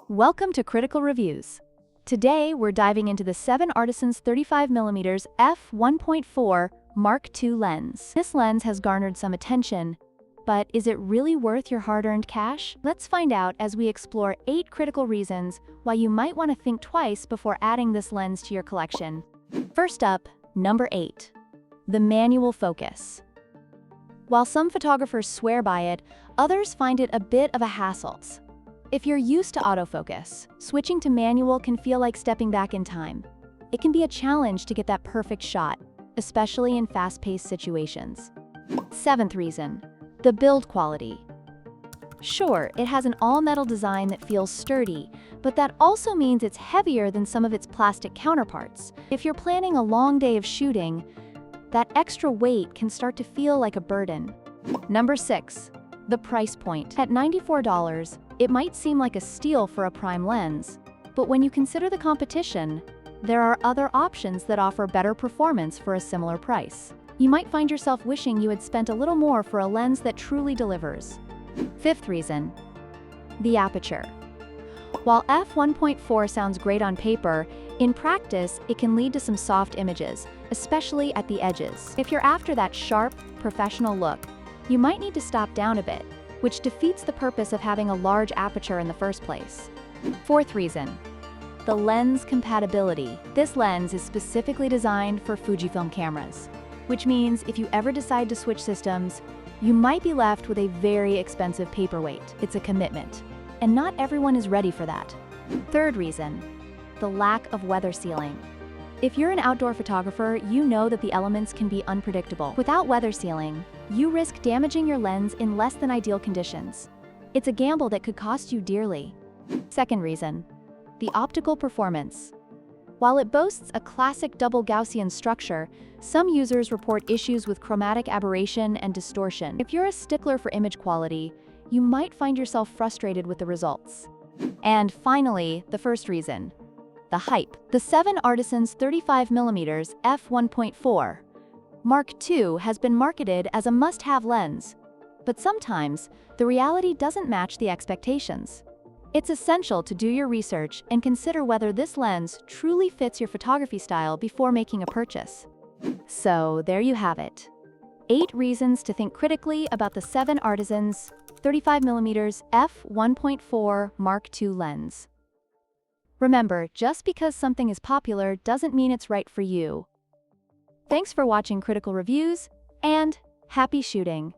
Welcome to Critical Reviews. Today, we're diving into the 7artisans 35mm F1.4 Mark II lens. This lens has garnered some attention, but is it really worth your hard-earned cash? Let's find out as we explore 8 critical reasons why you might want to think twice before adding this lens to your collection. First up, number 8. The manual focus. While some photographers swear by it, others find it a bit of a hassle. If you're used to autofocus, switching to manual can feel like stepping back in time. It can be a challenge to get that perfect shot, especially in fast-paced situations. 7th reason, the build quality. Sure, it has an all-metal design that feels sturdy, but that also means it's heavier than some of its plastic counterparts. If you're planning a long day of shooting, that extra weight can start to feel like a burden. Number 6. The price point. At $94, it might seem like a steal for a prime lens, but when you consider the competition, there are other options that offer better performance for a similar price. You might find yourself wishing you had spent a little more for a lens that truly delivers. 5th reason, the aperture. While f1.4 sounds great on paper, in practice, it can lead to some soft images, especially at the edges. If you're after that sharp, professional look, you might need to stop down a bit, which defeats the purpose of having a large aperture in the first place. 4th reason, the lens compatibility. This lens is specifically designed for Fujifilm cameras, which means if you ever decide to switch systems, you might be left with a very expensive paperweight. It's a commitment, and not everyone is ready for that. 3rd reason, the lack of weather sealing. If you're an outdoor photographer, you know that the elements can be unpredictable. Without weather sealing, you risk damaging your lens in less than ideal conditions. It's a gamble that could cost you dearly. 2nd reason, the optical performance. While it boasts a classic double Gaussian structure, some users report issues with chromatic aberration and distortion. If you're a stickler for image quality, you might find yourself frustrated with the results. And finally, the 1st reason, the hype. The 7artisans 35mm F1.4 Mark II has been marketed as a must-have lens, but sometimes the reality doesn't match the expectations. It's essential to do your research and consider whether this lens truly fits your photography style before making a purchase. So there you have it. 8 reasons to think critically about the 7artisans 35mm F1.4 Mark II lens. Remember, just because something is popular doesn't mean it's right for you. Thanks for watching Critical Reviews, and happy shooting!